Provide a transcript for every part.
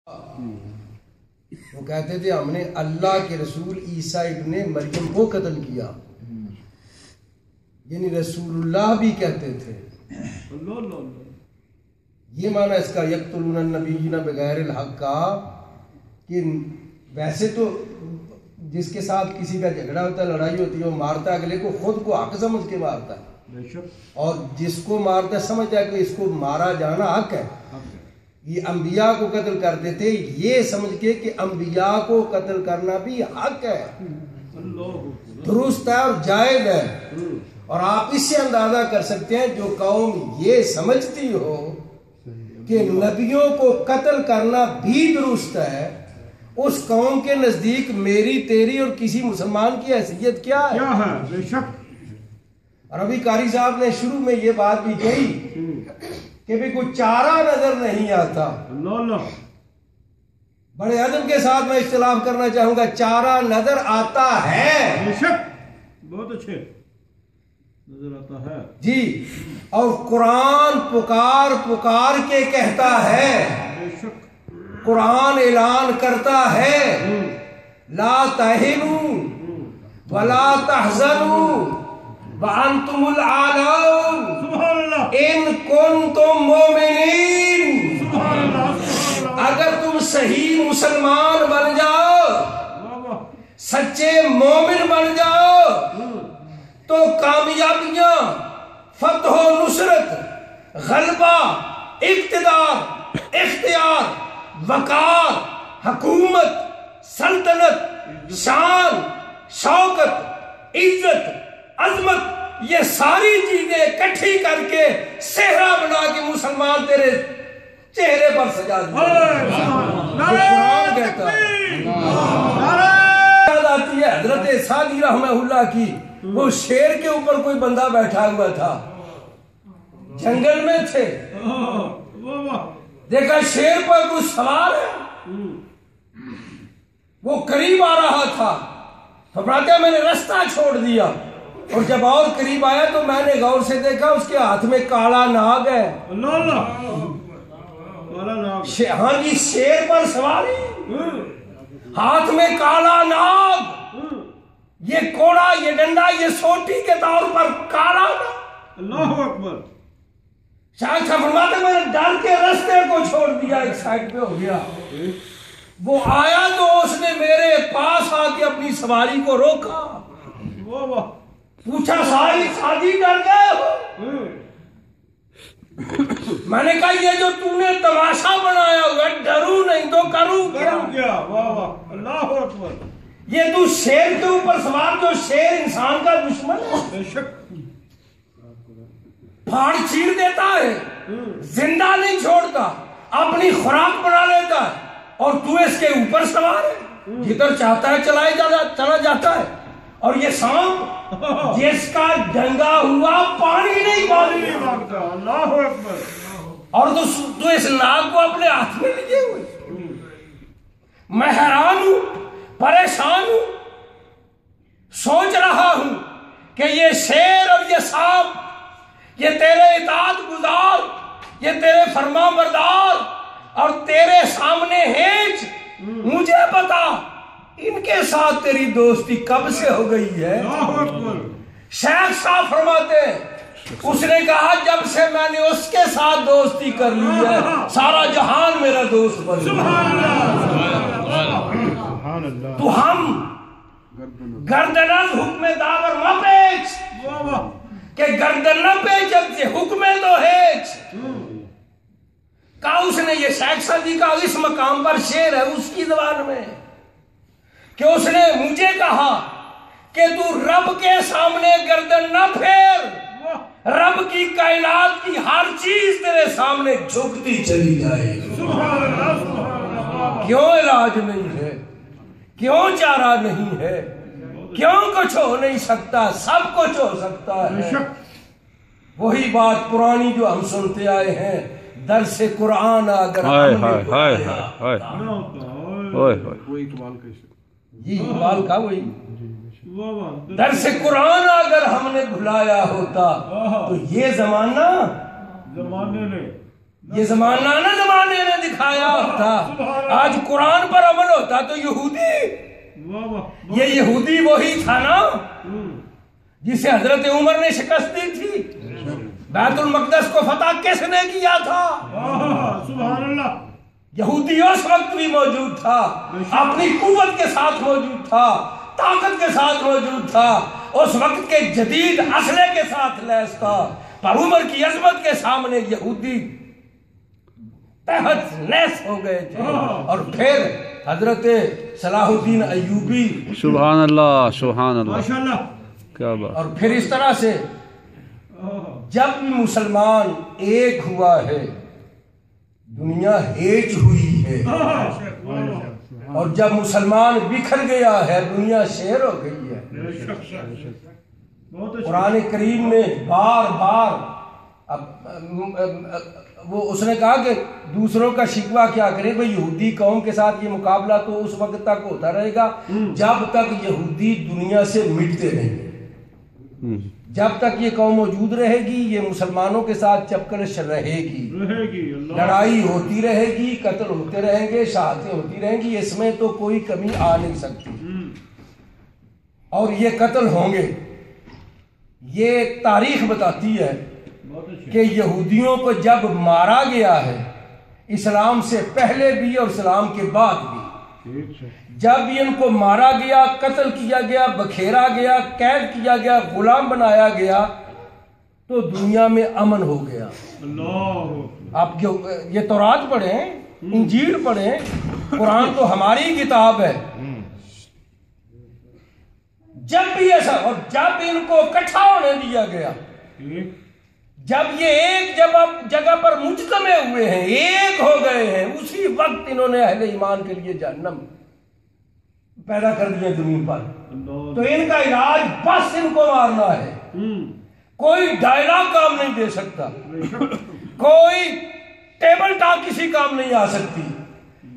وہ کہتے تھے ہم نے اللہ کے رسول عیسیٰ ابن مریم کو قتل کیا، یعنی رسول اللہ بھی کہتے تھے۔ یہ معنی اس کا یقتلون النبیین بغیر الحق کا، کہ ویسے تو جس کے ساتھ کسی کا جھگڑا ہوتا ہے، لڑائی ہوتی ہے، وہ مارتا ہے اگلے کو، خود کو حق سمجھ کے مارتا ہے، اور جس کو مارتا ہے سمجھتا ہے کہ اس کو مارا جانا حق ہے۔ یہ انبیاء کو قتل کرتے تھے یہ سمجھ کے کہ انبیاء کو قتل کرنا بھی حق ہے، درست ہے اور جائز ہے۔ اور آپ اس سے اندازہ کر سکتے ہیں جو قوم یہ سمجھتی ہو کہ نبیوں کو قتل کرنا بھی درست ہے، اس قوم کے نزدیک میری تیری اور کسی مسلمان کی حیثیت کیا ہے؟ بے شک۔ اور ابھی قاری صاحب نے شروع میں یہ بات بھی کہی کہ بھی کوئی چارہ نظر نہیں آتا۔ بڑے ادب کے ساتھ میں اختلاف کرنا چاہوں گا، چارہ نظر آتا ہے، بے شک، بہت اچھے نظر آتا ہے جی، اور قرآن پکار پکار کے کہتا ہے، بے شک، قرآن اعلان کرتا ہے، لا تہنوا ولا تحزنوا وانتم الاعلون سبحان اللہ، ان کنتم مومنین۔ سبحان اللہ، اگر تم صحیح مسلمان بن جاؤ، سچے مومن بن جاؤ، تو کامیابیاں، فتح و نصرت، غلبہ، اقتدار، اختیار، وقار، حکومت، سلطنت، شان، شوکت، عزت، عظمت، یہ ساری چیزیں اکٹھی کر کے صحرا بنا کے مسلمان تیرے چہرے پر سجا دیں۔ قرآن کہتا ہے، یاد آتی ہے حضرت سعدی رحمہ اللہ کی، وہ شیر کے اوپر کوئی بندہ بیٹھا ہوا تھا، جنگل میں تھے، دیکھا شیر پر کوئی سوار ہے، وہ قریب آ رہا تھا، فرماتے میں نے رستہ چھوڑ دیا، اور جب اور قریب آیا تو میں نے غور سے دیکھا اس کے ہاتھ میں کالا ناگ ہے۔ ہاں جی، شیر پر سواری، ہاتھ میں کالا ناگ، یہ کوڑا، یہ ڈنڈا، یہ سوٹی کے طور پر کالا ناگ۔ اللہ اکبر۔ شاید صاحب فرماتے میں نے ڈر کے رستے کو چھوڑ دیا، ایک سائڈ پہ ہو گیا، وہ آیا تو اس نے میرے پاس آ کے اپنی سواری کو روکا، پوچھا شادی ڈر گئے ہو؟ میں نے کہا یہ جو تم نے تماشا بنایا ہوا، ڈروں نہیں تو کروں کیا؟ اللہ اکبر۔ یہ تو شیر کے اوپر سوار، جو شیر انسان کا دشمن ہے، بے شک، پھاڑ چیر دیتا ہے، زندہ نہیں چھوڑتا، اپنی خوراک بنا لیتا ہے، اور تو اس کے اوپر سوار ہے، جدھر چاہتا ہے چلا جاتا ہے۔ اور یہ سانپ جس کا ڈنگا ہوا پانی نہیں مانگتا، اللہ اکبر۔ اور تو اس ناگ کو اپنے ہاتھ میں لیے ہوئے۔ میں حیران ہوں، پریشان ہوں، سوچ رہا ہوں کہ یہ شیر اور یہ سانپ، یہ تیرے اطاعت گزار، یہ تیرے فرما بردار، اور تیرے سامنے ہیچ، مجھے بتا ان کے ساتھ تیری دوستی کب سے ہو گئی ہے؟ شیخ صاحب فرماتے ہیں، اس نے کہا جب سے میں نے اس کے ساتھ دوستی کر لی ہے، سارا جہان میرا دوست بن گیا۔ تو ہم گردنن حکم داور مہ پیچ، کہ گردن نہ پیچ حکم تو ہیچ۔ کہا اس نے، یہ شیخ سعدی کا اس مقام پر شعر ہے اس کی زبان میں، کہ اس نے مجھے کہا کہ تو رب کے سامنے گردن نہ پھیر، رب کی کائنات کی ہر چیز تیرے سامنے جھکتی چلی جائے گی۔ کیوں علاج نہیں ہے؟ کیوں چارہ نہیں ہے؟ کیوں کچھ ہو نہیں سکتا؟ سب کچھ ہو سکتا ہے۔ وہی بات پرانی جو ہم سنتے آئے ہیں، درس قرآن اگر جی اقبال کا وہی درس قرآن اگر ہم نے بھلایا ہوتا تو یہ زمانہ نہ زمانے نے دکھایا ہوتا، آج قرآن پر عمل ہوتا تو یہودی، یہ یہودی وہی تھا نا جسے حضرت عمر نے شکست دی تھی. بیت المقدس کو فتح کس نے کیا تھا؟ سبحان اللہ. یہودی اس وقت بھی موجود تھا، اپنی قوت کے ساتھ موجود تھا، طاقت کے ساتھ موجود تھا، اس وقت کے جدید اسلحے کے ساتھ لیس تھا، پر عمر کی عظمت کے سامنے یہودی تحت لیس ہو گئے تھے. اور پھر حضرت صلاح الدین ایوبی، سبحان اللہ سبحان اللہ، ماشاءاللہ، کیا بات. اور پھر اس طرح سے جب بھی مسلمان ایک ہوا ہے دنیا ہیچ ہوئی ہے، اور جب مسلمان بکھر گیا ہے دنیا شیر ہو گئی ہے. قرآن کریم نے بار بار وہ اس نے کہا کہ دوسروں کا شکوہ کیا کرے بھئی، یہودی قوم کے ساتھ یہ مقابلہ تو اس وقت تک ہوتا رہے گا جب تک یہودی دنیا سے مٹتے رہیں گے. جب تک یہ قوم موجود رہے گی یہ مسلمانوں کے ساتھ چپکرش رہے گی، لڑائی ہوتی رہے گی، قتل ہوتے رہیں گے، شہادتیں ہوتی رہیں گی، اس میں تو کوئی کمی آ نہیں سکتی. اور یہ قتل ہوں گے. یہ تاریخ بتاتی ہے کہ یہودیوں کو جب مارا گیا ہے اسلام سے پہلے بھی اور اسلام کے بعد بھی، جب ان کو مارا گیا، قتل کیا گیا، بکھیرا گیا، قید کیا گیا، غلام بنایا گیا، تو دنیا میں امن ہو گیا. آپ یہ تورات پڑھیں، انجیل پڑھیں، قرآن تو ہماری کتاب ہے. جب بھی ایسا، اور جب ان کو اکٹھا ہونے دیا گیا، جب یہ ایک جگہ پر مجتمع ہوئے ہیں، ایک ہو گئے ہیں، اسی وقت انہوں نے اہل ایمان کے لیے جہنم پیدا کر دیا دنیا پر. تو ان کا علاج بس ان کو مارنا ہے. کوئی ڈائلاگ کام نہیں دے سکتا، کوئی ٹیبل ٹاک کسی کام نہیں آ سکتی،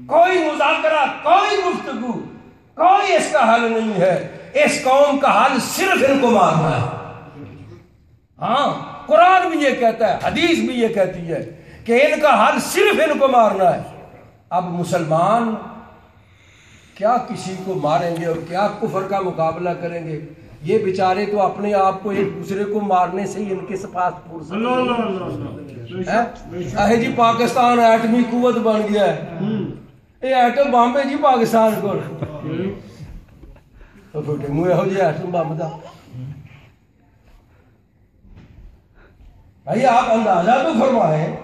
کوئی مذاکرہ، کوئی گفتگو، کوئی اس کا حل نہیں ہے. اس قوم کا حل صرف ان کو مارنا ہے. ہاں، قرآن بھی یہ کہتا ہے، حدیث بھی یہ کہتی ہے کہ ان کا حل صرف ان کو مارنا ہے. اب مسلمان کیا کسی کو ماریں گے اور کیا کفر کا مقابلہ کریں گے؟ یہ بیچارے تو اپنے آپ کو ایک دوسرے کو مارنے سے ہی ان کے پاس ہے جی پاکستان ایٹمی قوت بن گیا ہے، یہ ایٹم بم ہے جی پاکستان کو، منہ یہو جی ایٹم بم دا. بھائی آپ اندازہ تو فرمائیں،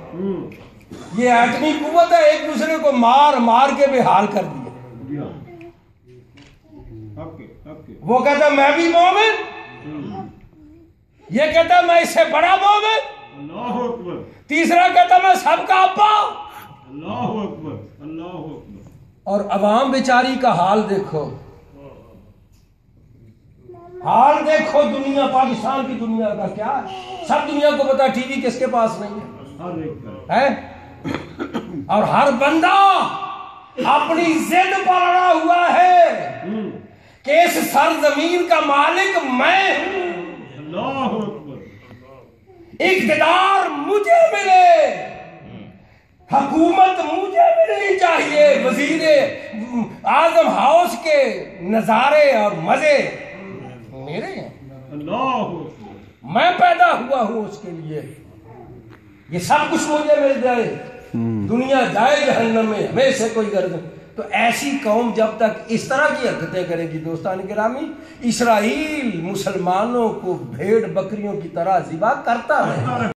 یہ ایٹمی قوت ہے، ایک دوسرے کو مار مار کے بے حال کر دیا. وہ کہتا میں بھی مومن، یہ کہتا میں اس سے بڑا مومن، تیسرا کہتا میں سب کا ابا. اور عوام بیچاری کا حال دیکھو، حال دیکھو دنیا، پاکستان کی دنیا کا کیا ہے. سب دنیا کو پتا ٹی وی کس کے پاس نہیں ہے، اور ہر بندہ اپنی ضد پر اڑا ہوا ہے کہ اس سرزمین کا مالک میں ہوں، اقتدار مجھے ملے، حکومت مجھے ملنی چاہیے، وزیر اعظم ہاؤس کے نظارے اور مزے میرے ہیں، میں پیدا ہوا ہوں اس کے لیے، یہ سب کچھ مجھے مل جائے، دنیا جائے جہنم میں، ہمیں سے کوئی غرض نہیں. تو ایسی قوم جب تک اس طرح کی حرکتیں کرے گی، دوستان گرامی، اسرائیل مسلمانوں کو بھیڑ بکریوں کی طرح ذبح کرتا ہے.